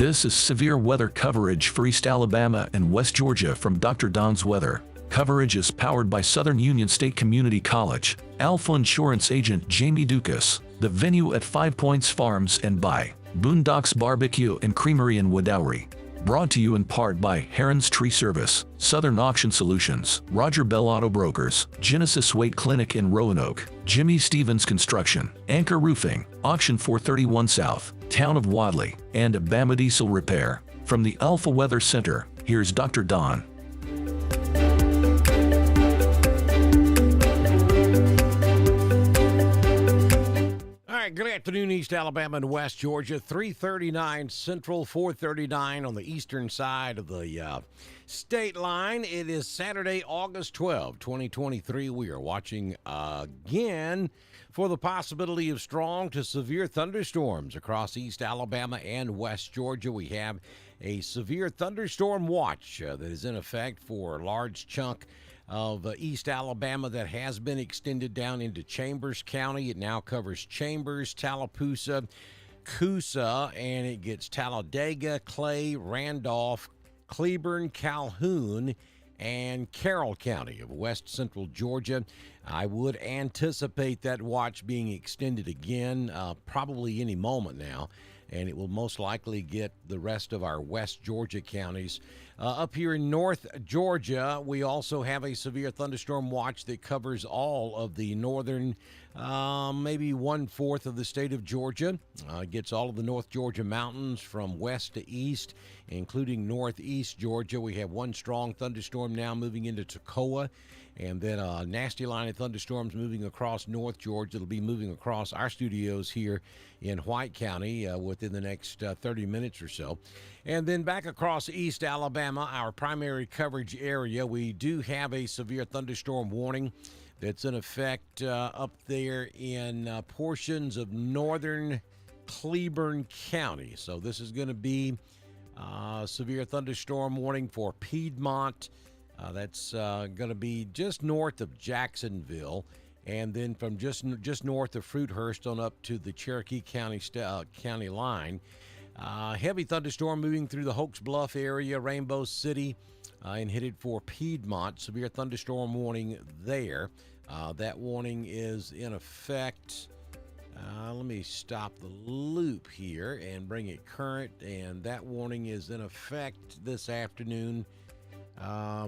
This is severe weather coverage for East Alabama and West Georgia from Dr. Don's Weather. Coverage is powered by Southern Union State Community College, Alpha Insurance agent Jamie Dukas, the venue at 5 Points Farms, and by Boondocks Barbecue and Creamery in Wadowrie. Brought to you in part by Heron's Tree Service, Southern Auction Solutions, Roger Bell Auto Brokers, Genesis Weight Clinic in Roanoke, Jimmy Stevens Construction, Anchor Roofing, Auction 431 South, Town of Wadley, and Bama Diesel Repair. From the Alpha Weather Center, here's Dr. Don. Good afternoon, East Alabama and West Georgia. 3:39 Central, 4:39 on the eastern side of the state line. It is Saturday, August 12, 2023. We are watching again for the possibility of strong to severe thunderstorms across East Alabama and West Georgia. We have a severe thunderstorm watch that is in effect for a large chunk of East Alabama that has been extended down into Chambers County. It now covers Chambers, Tallapoosa, Coosa, and it gets Talladega, Clay, Randolph, Cleburne, Calhoun, and Carroll County of West Central Georgia. I would anticipate that watch being extended again probably any moment now, and it will most likely get the rest of our West Georgia counties. Up here in North Georgia, we also have a severe thunderstorm watch that covers all of the northern, maybe 1/4 of the state of Georgia. It gets all of the North Georgia mountains from west to east, including northeast Georgia. We have one strong thunderstorm now moving into Toccoa, and then a nasty line of thunderstorms moving across North Georgia. It'll be moving across our studios here in White County within the next 30 minutes or so. And then back across East Alabama, our primary coverage area, we do have a severe thunderstorm warning that's in effect up there in portions of northern Cleburne County. So this is going to be severe thunderstorm warning for Piedmont. That's going to be just north of Jacksonville, and then from just north of Fruithurst on up to the Cherokee County line. Heavy thunderstorm moving through the Hoax Bluff area, Rainbow City, and headed for Piedmont. Severe thunderstorm warning there. That warning is in effect. Let me stop the loop here and bring it current, and that warning is in effect this afternoon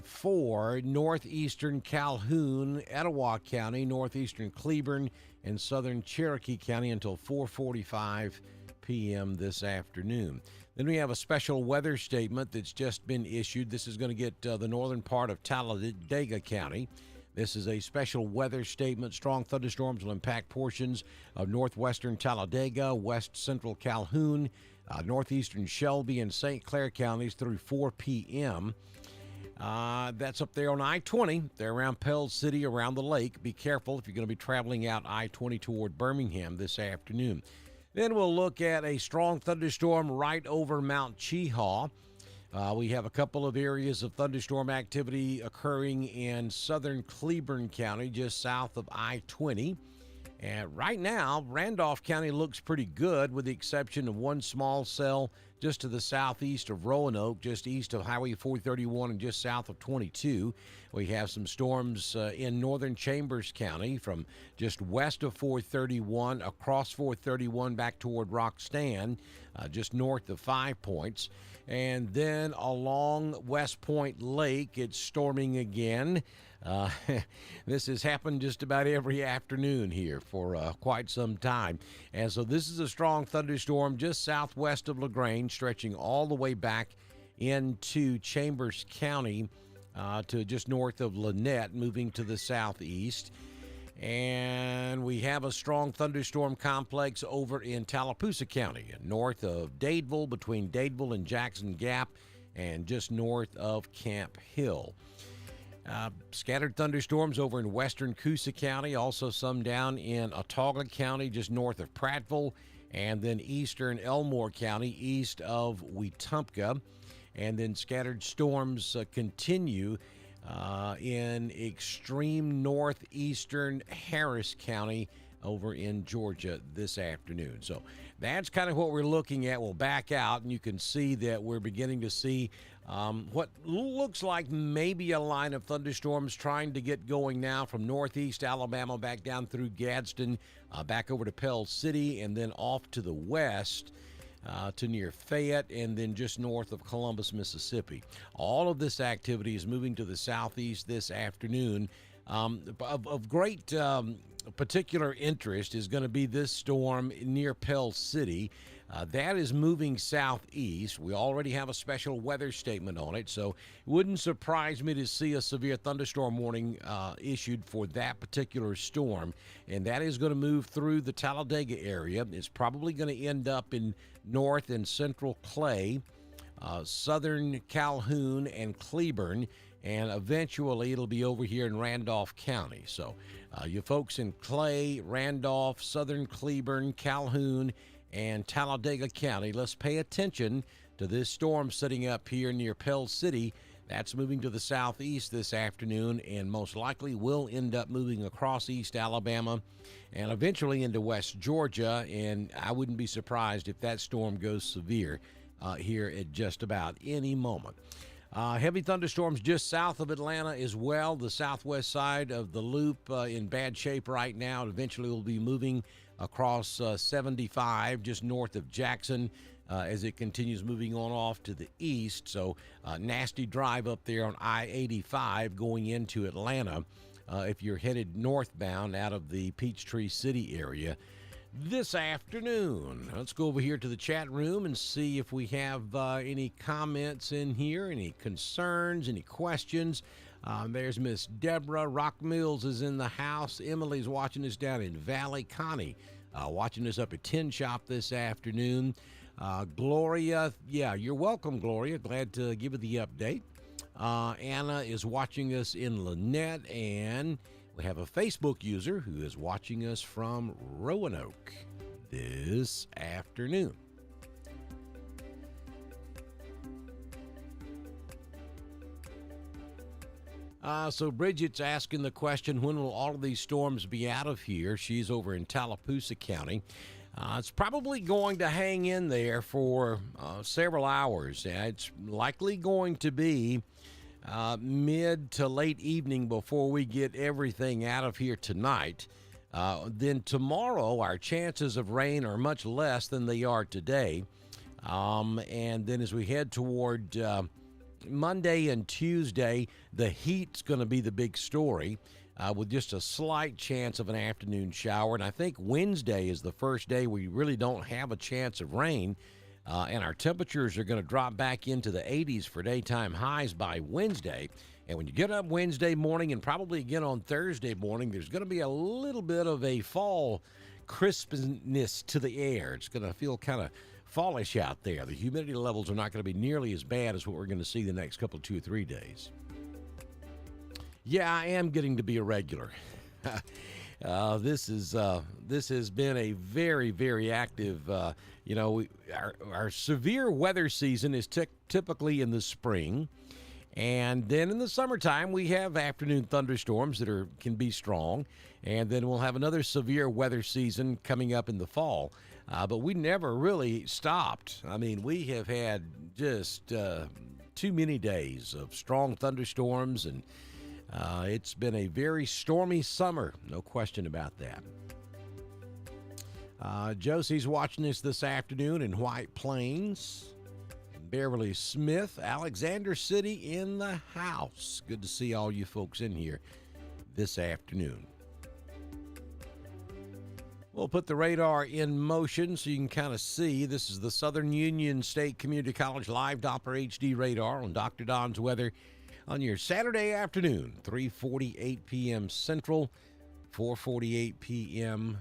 for northeastern Calhoun, Etowah County, northeastern Cleburne, and southern Cherokee County until 4:45 p.m. this afternoon. Then we have a special weather statement that's just been issued. This is going to get the northern part of Talladega County. This is a special weather statement. Strong thunderstorms will impact portions of northwestern Talladega, west central Calhoun, northeastern Shelby, and St. Clair counties through 4 p.m. That's up there on I-20. They're around Pell City, around the lake. Be careful if you're going to be traveling out I-20 toward Birmingham this afternoon. Then we'll look at a strong thunderstorm right over Mount Cheaha. We have a couple of areas of thunderstorm activity occurring in southern Cleburne County, just south of I-20. And right now, Randolph County looks pretty good, with the exception of one small cell just to the southeast of Roanoke, just east of Highway 431 and just south of 22. We have some storms in northern Chambers County from just west of 431, across 431 back toward Roxton, just north of 5 Points. And then along West Point Lake, it's storming again. This has happened just about every afternoon here for quite some time. And so this is a strong thunderstorm just southwest of LaGrange, stretching all the way back into Chambers County to just north of Lynette, moving to the southeast. And we have a strong thunderstorm complex over in Tallapoosa County, north of Dadeville, between Dadeville and Jackson Gap, and just north of Camp Hill. Scattered thunderstorms over in western Coosa County, also some down in Autauga County, just north of Prattville, and then eastern Elmore County, east of Wetumpka. And then scattered storms continue in extreme northeastern Harris County, over in Georgia this afternoon. So that's kind of what we're looking at. We'll back out, and you can see that we're beginning to see what looks like maybe a line of thunderstorms trying to get going now from northeast Alabama back down through Gadsden, back over to Pell City, and then off to the west to near Fayette, and then just north of Columbus, Mississippi. All of this activity is moving to the southeast this afternoon. Of great particular interest is going to be this storm near Pell City. That is moving southeast. We already have a special weather statement on it, so it wouldn't surprise me to see a severe thunderstorm warning issued for that particular storm, and that is going to move through the Talladega area. It's probably going to end up in north and central Clay, southern Calhoun, and Cleburne, and eventually it'll be over here in Randolph County. So you folks in Clay, Randolph, southern Cleburne, Calhoun, and Talladega County, let's pay attention to this storm sitting up here near Pell City. That's moving to the southeast this afternoon and most likely will end up moving across East Alabama and eventually into West Georgia, and I wouldn't be surprised if that storm goes severe here at just about any moment. Heavy thunderstorms just south of Atlanta as well. The southwest side of the loop in bad shape right now. Eventually will be moving across 75 just north of Jackson as it continues moving on off to the east. So nasty drive up there on I-85 going into Atlanta if you're headed northbound out of the Peachtree City area this afternoon. Let's go over here to the chat room and see if we have any comments in here, any concerns, any questions. There's Miss Deborah. Rock Mills is in the house. Emily's watching us down in Valley. Connie watching us up at Tin Shop this afternoon. Gloria, yeah, you're welcome, Gloria. Glad to give you the update. Anna is watching us in Lynette, and we have a Facebook user who is watching us from Roanoke this afternoon. So Bridget's asking the question, when will all of these storms be out of here? She's over in Tallapoosa County. It's probably going to hang in there for several hours. It's likely going to be mid to late evening before we get everything out of here tonight. Then tomorrow, our chances of rain are much less than they are today. And then as we head toward Monday and Tuesday, the heat's going to be the big story, with just a slight chance of an afternoon shower. And I think Wednesday is the first day we really don't have a chance of rain. And our temperatures are going to drop back into the 80s for daytime highs by Wednesday. And when you get up Wednesday morning and probably again on Thursday morning, there's going to be a little bit of a fall crispness to the air. It's going to feel kind of fallish out there. The humidity levels are not going to be nearly as bad as what we're going to see the next couple, 2 or 3 days. Yeah, I am getting to be a regular. This has been a very, very active, our severe weather season is typically in the spring. And then in the summertime, we have afternoon thunderstorms that can be strong. And then we'll have another severe weather season coming up in the fall. But we never really stopped. I mean, we have had just too many days of strong thunderstorms, and it's been a very stormy summer, no question about that. Josie's watching us this afternoon in White Plains. Beverly Smith, Alexander City in the house. Good to see all you folks in here this afternoon. We'll put the radar in motion so you can kind of see. This is the Southern Union State Community College live Doppler HD radar on Dr. Don's weather on your Saturday afternoon, 3:48 p.m. Central, 4:48 p.m.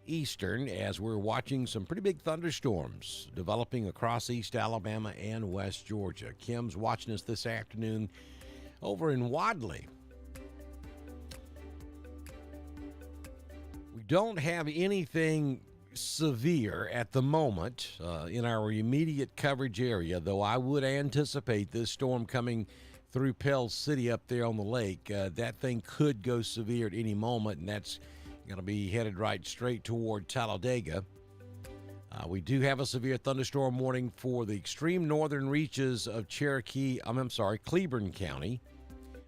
Eastern, as we're watching some pretty big thunderstorms developing across East Alabama and West Georgia. Kim's watching us this afternoon over in Wadley. We don't have anything severe at the moment in our immediate coverage area, though I would anticipate this storm coming through Pell City up there on the lake. That thing could go severe at any moment, and that's going to be headed right straight toward Talladega. We do have a severe thunderstorm warning for the extreme northern reaches of Cleburne County,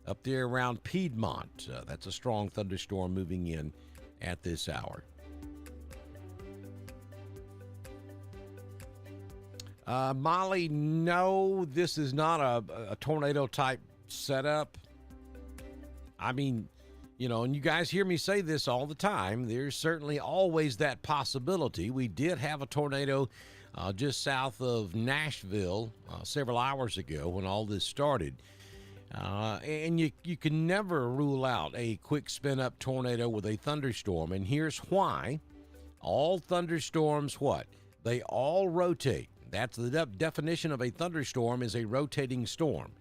up there around Piedmont. That's a strong thunderstorm moving in at this hour. Molly, no, this is not a tornado type setup. I mean, you know, and you guys hear me say this all the time. There's certainly always that possibility. We did have a tornado just south of Nashville several hours ago when all this started. And you can never rule out a quick spin-up tornado with a thunderstorm. And here's why. All thunderstorms, what? They all rotate. That's the definition of a thunderstorm, is a rotating storm.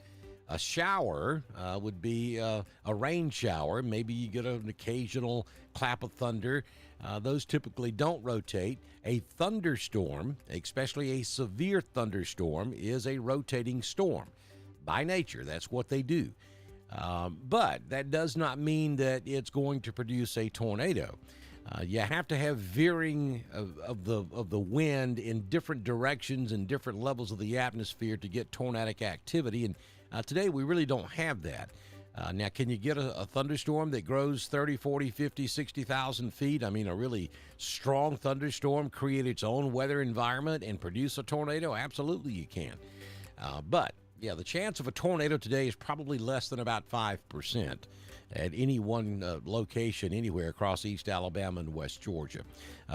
A shower would be a rain shower. Maybe you get an occasional clap of thunder. Those typically don't rotate. A thunderstorm, especially a severe thunderstorm, is a rotating storm. By nature, that's what they do. But that does not mean that it's going to produce a tornado. You have to have veering of the wind in different directions and different levels of the atmosphere to get tornadic activity. And today we really don't have that. Now, can you get a thunderstorm that grows 30, 40, 50, 60,000 feet? I mean, a really strong thunderstorm create its own weather environment and produce a tornado? Absolutely you can. But, yeah, the chance of a tornado today is probably less than about 5% at any one location anywhere across East Alabama and West Georgia.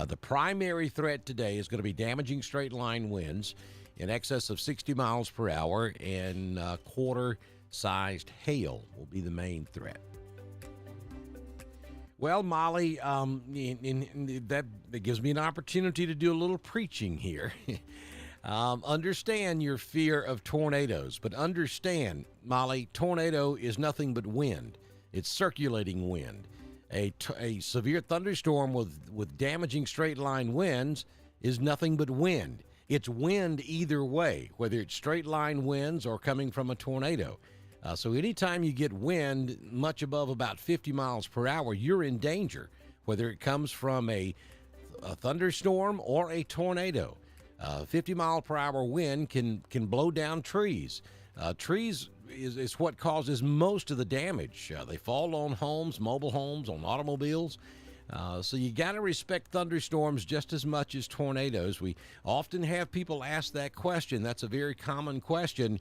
The primary threat today is going to be damaging straight-line winds in excess of 60 miles per hour, and quarter-sized hail will be the main threat. Well, Molly, that gives me an opportunity to do a little preaching here. Understand your fear of tornadoes, but understand, Molly, tornado is nothing but wind. It's circulating wind. A severe thunderstorm with damaging straight-line winds is nothing but wind. It's wind either way, whether it's straight-line winds or coming from a tornado. So anytime you get wind much above about 50 miles per hour, you're in danger, whether it comes from a thunderstorm or a tornado. 50-mile-per-hour wind can blow down trees. Trees is what causes most of the damage. They fall on homes, mobile homes, on automobiles. So you got to respect thunderstorms just as much as tornadoes. We often have people ask that question. That's a very common question.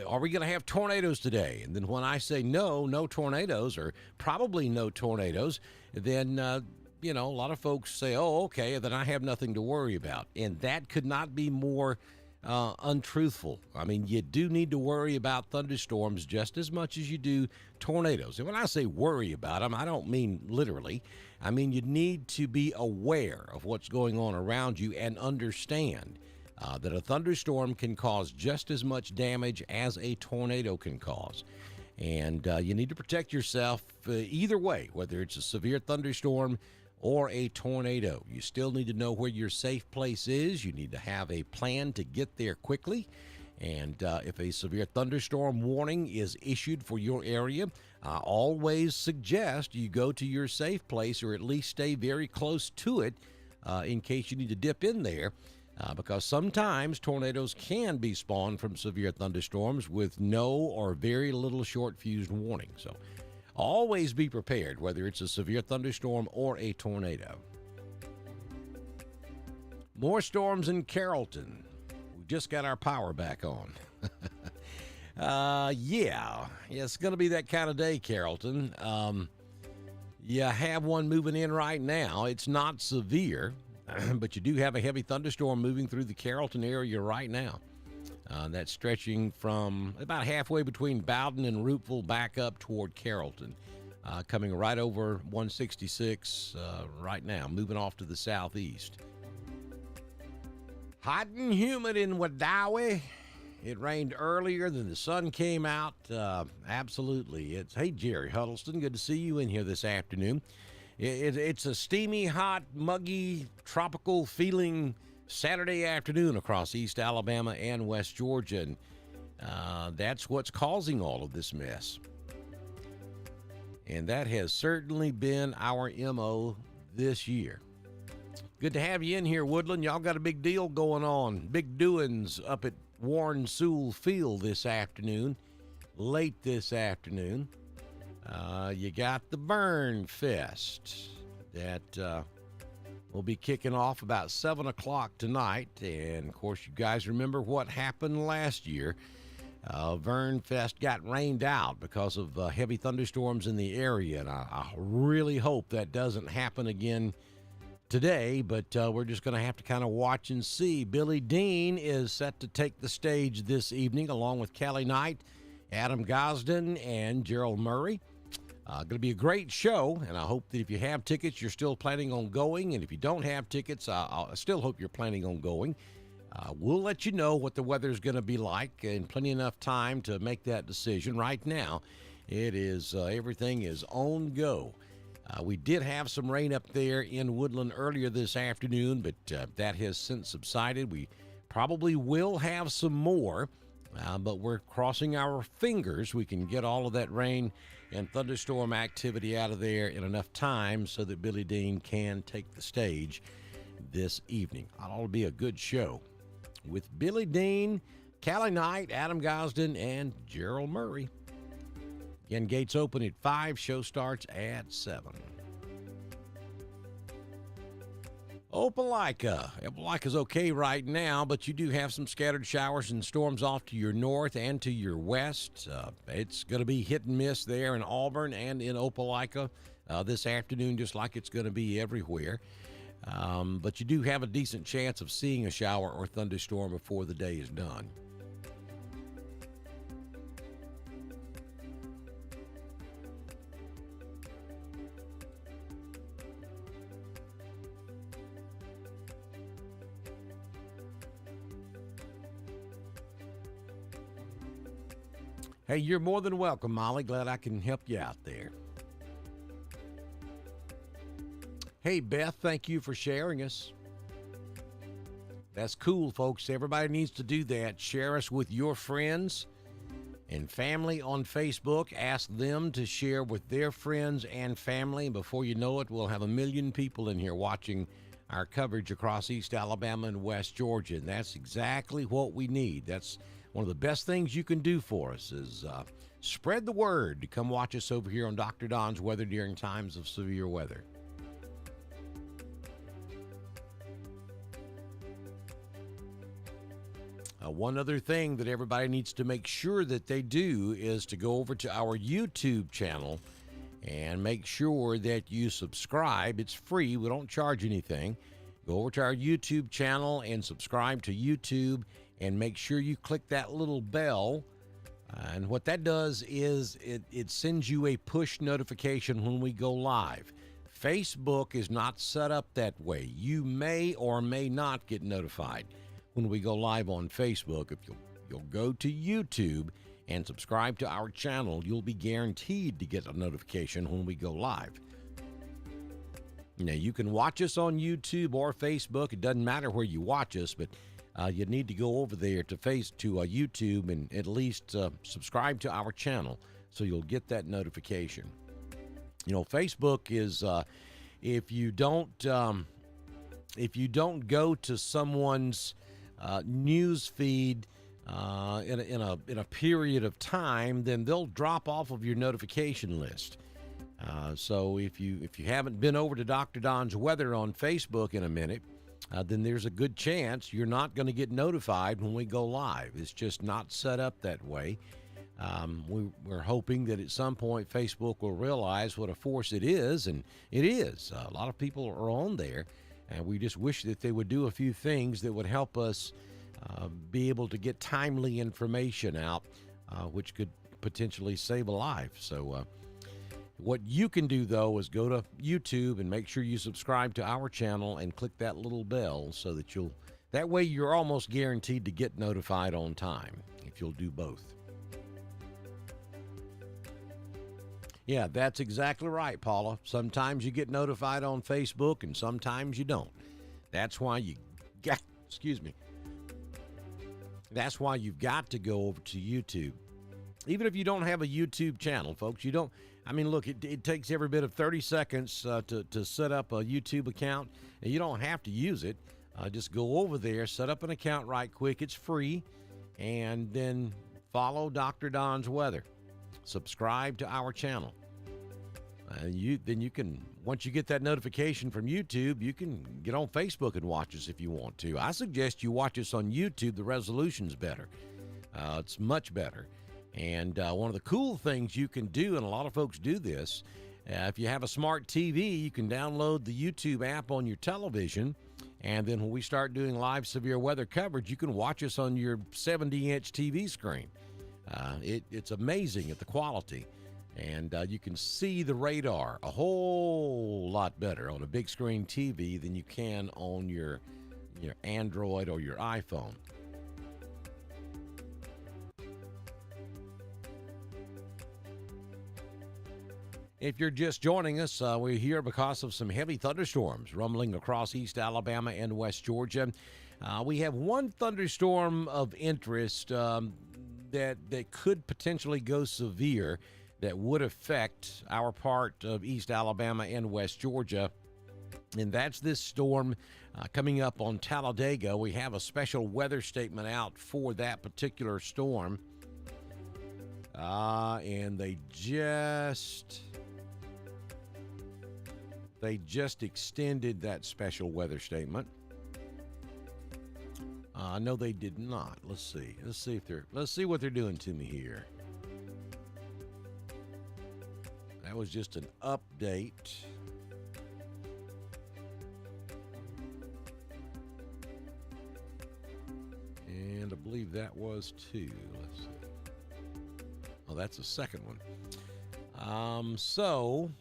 Are we going to have tornadoes today? And then when I say no tornadoes, or probably no tornadoes, then a lot of folks say, oh, okay, then I have nothing to worry about. And that could not be more untruthful. I mean, you do need to worry about thunderstorms just as much as you do tornadoes. And when I say worry about them, I don't mean literally. I mean, you need to be aware of what's going on around you and understand that a thunderstorm can cause just as much damage as a tornado can cause. And you need to protect yourself either way, whether it's a severe thunderstorm or a tornado. You still need to know where your safe place is. You need to have a plan to get there quickly. And if a severe thunderstorm warning is issued for your area, I always suggest you go to your safe place, or at least stay very close to it in case you need to dip in there, because sometimes tornadoes can be spawned from severe thunderstorms with no or very little short-fused warning. So always be prepared, whether it's a severe thunderstorm or a tornado. More storms in Carrollton. We just got our power back on. Yeah, it's going to be that kind of day, Carrollton. You have one moving in right now. It's not severe, but you do have a heavy thunderstorm moving through the Carrollton area right now. That's stretching from about halfway between Bowden and Roopville back up toward Carrollton, coming right over 166 right now, moving off to the southeast. Hot and humid in Wadowee. It rained earlier than the sun came out. Absolutely. Hey, Jerry Huddleston, good to see you in here this afternoon. It's a steamy, hot, muggy, tropical feeling Saturday afternoon across East Alabama and West Georgia, and that's what's causing all of this mess. And that has certainly been our MO this year. Good to have you in here, Woodland. Y'all got a big deal going on. Big doings up at Warren Sewell Field this afternoon, late this afternoon. You got the Burn Fest that will be kicking off about 7 o'clock tonight. And, of course, you guys remember what happened last year. Vern Fest got rained out because of heavy thunderstorms in the area, and I really hope that doesn't happen again today, but we're just going to have to kind of watch and see. Billy Dean is set to take the stage this evening along with Callie Knight, Adam Gosden, and Gerald Murray. Going to be a great show, and I hope that if you have tickets, you're still planning on going, and if you don't have tickets, I still hope you're planning on going. We'll let you know what the weather's going to be like and plenty enough time to make that decision. Right now, it is everything is on go. We did have some rain up there in Woodland earlier this afternoon, but that has since subsided. We probably will have some more, but we're crossing our fingers we can get all of that rain and thunderstorm activity out of there in enough time so that Billy Dean can take the stage this evening. It'll be a good show with Billy Dean, Callie Knight, Adam Gosden, and Gerald Murray. Again, gates open at 5, show starts at 7. Opelika. Opelika's okay right now, but you do have some scattered showers and storms off to your north and to your west. It's going to be hit and miss there in Auburn and in Opelika this afternoon, just like it's going to be everywhere. But you do have a decent chance of seeing a shower or thunderstorm before the day is done. Hey, you're more than welcome, Molly. Glad I can help you out there. Hey, Beth, thank you for sharing us. That's cool, folks. Everybody needs to do that. Share us with your friends and family on Facebook. Ask them to share with their friends and family. And before you know it, we'll have 1 million people in here watching our coverage across East Alabama and West Georgia. And that's exactly what we need. That's one of the best things you can do for us is spread the word to come watch us over here on Dr. Don's Weather during times of severe weather. One other thing that everybody needs to make sure that they do is to go over to our YouTube channel and make sure that you subscribe. It's free. We don't charge anything. Go over to our YouTube channel and subscribe to YouTube and make sure you click that little bell. And what that does is it sends you a push notification when we go live. Facebook is not set up that way. You may or may not get notified when we go live on Facebook. If you'll go to YouTube and subscribe to our channel, you'll be guaranteed to get a notification when we go live. Now, you can watch us on YouTube or Facebook. It doesn't matter where you watch us, but you need to go over there to YouTube and at least subscribe to our channel so you'll get that notification. You know, Facebook is if you don't go to someone's news feed in a period of time, then they'll drop off of your notification list. So if you haven't been over to Dr. Don's Weather on Facebook in a minute, then there's a good chance you're not going to get notified when we go live. It's just not set up that way. We're hoping that at some point Facebook will realize what a force it is, and it is. A lot of people are on there, and we just wish that they would do a few things that would help us be able to get timely information out, which could potentially save a life. So what you can do, though, is go to YouTube and make sure you subscribe to our channel and click that little bell so that that way you're almost guaranteed to get notified on time if you'll do both. Yeah, that's exactly right, Paula. Sometimes you get notified on Facebook and sometimes you don't. That's why That's why you've got to go over to YouTube. Even if you don't have a YouTube channel, folks, I mean, look, it takes every bit of 30 seconds to set up a YouTube account, and you don't have to use it. Just go over there, set up an account right quick. It's free, and then follow Dr. Don's Weather. Subscribe to our channel. Then you can, once you get that notification from YouTube, you can get on Facebook and watch us if you want to. I suggest you watch us on YouTube. The resolution's better. It's much better. And one of the cool things you can do, and a lot of folks do this, if you have a smart TV, you can download the YouTube app on your television. And then when we start doing live severe weather coverage, you can watch us on your 70-inch TV screen. It's amazing at the quality. And you can see the radar a whole lot better on a big screen TV than you can on your Android or your iPhone. If you're just joining us, we're here because of some heavy thunderstorms rumbling across East Alabama and West Georgia. We have one thunderstorm of interest that could potentially go severe, that would affect our part of East Alabama and West Georgia, and that's this storm coming up on Talladega. We have a special weather statement out for that particular storm, and they just extended that special weather statement. No, they did not. Let's see what they're doing to me here. That was just an update. And I believe that was two. Let's see. Oh, that's the second one. So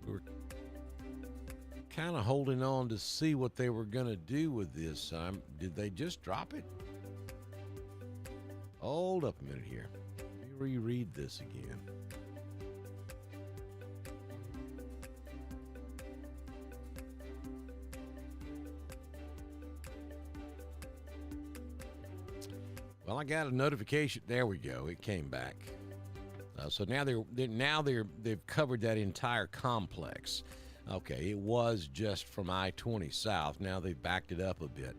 we're kind of holding on to see what they were going to do with this. Did they just drop it? Hold up a minute here. Let me reread this again. Well, I got a notification. There we go. It came back. So now they've covered that entire complex. Okay, it was just from I-20 south. Now they've backed it up a bit.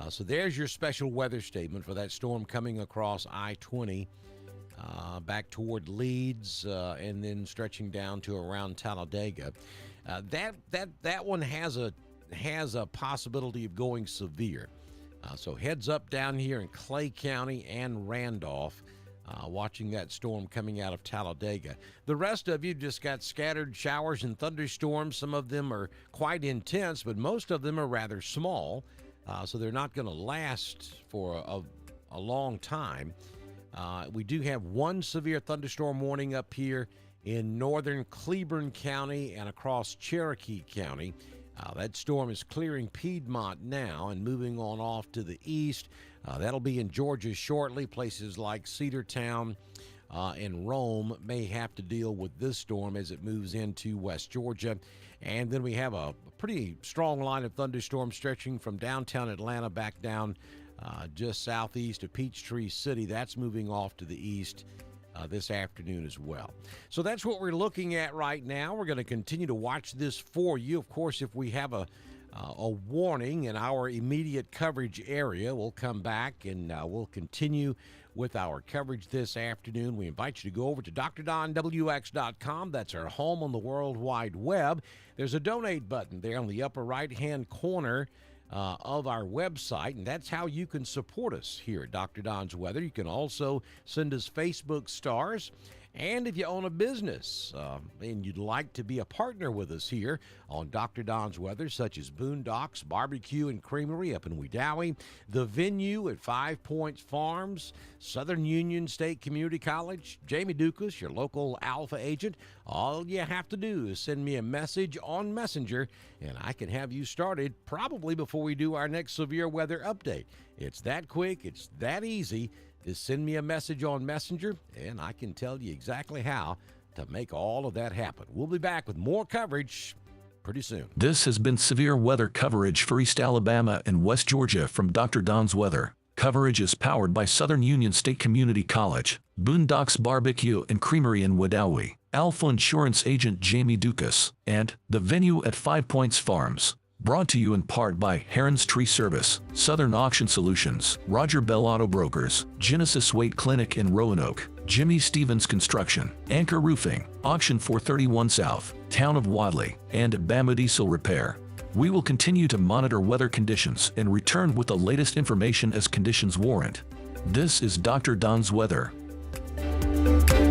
So there's your special weather statement for that storm coming across I-20 back toward Leeds and then stretching down to around Talladega. That one has a possibility of going severe. So heads up down here in Clay County and Randolph, watching that storm coming out of Talladega. The rest of you just got scattered showers and thunderstorms. Some of them are quite intense, but most of them are rather small. So they're not going to last for a long time. We do have one severe thunderstorm warning up here in northern Cleburne County and across Cherokee County. That storm is clearing Piedmont now and moving on off to the east. That'll be in Georgia shortly. Places like Cedartown and Rome may have to deal with this storm as it moves into West Georgia. And then we have a pretty strong line of thunderstorms stretching from downtown Atlanta back down just southeast of Peachtree City. That's moving off to the east this afternoon as well. So that's what we're looking at right now. We're going to continue to watch this for you. Of course, if we have a warning in our immediate coverage area, we'll come back and we'll continue with our coverage this afternoon. We invite you to go over to drdonwx.com. That's our home on the World Wide Web. There's a donate button there on the upper right-hand corner of our website, and that's how you can support us here at Dr. Don's Weather. You can also send us Facebook stars. And if you own a business and you'd like to be a partner with us here on Dr. Don's Weather, such as Boondocks Barbecue and Creamery up in Wedowee, the Venue at 5 Points Farms, Southern Union State Community College, Jamie Dukas, your local Alpha agent, all you have to do is send me a message on Messenger, and I can have you started probably before we do our next severe weather update. It's that quick. It's that easy. Just send me a message on Messenger, and I can tell you exactly how to make all of that happen. We'll be back with more coverage pretty soon. This has been severe weather coverage for East Alabama and West Georgia from Dr. Don's Weather. Coverage is powered by Southern Union State Community College, Boondocks Barbecue and Creamery in Wedowee, Alpha Insurance Agent Jamie Dukas, and The Venue at 5 Points Farms. Brought to you in part by Heron's Tree Service, Southern Auction Solutions, Roger Bell Auto Brokers, Genesis Weight Clinic in Roanoke, Jimmy Stevens Construction, Anchor Roofing, Auction 431 South, Town of Wadley, and Bama Diesel Repair. We will continue to monitor weather conditions and return with the latest information as conditions warrant. This is Dr. Don's Weather.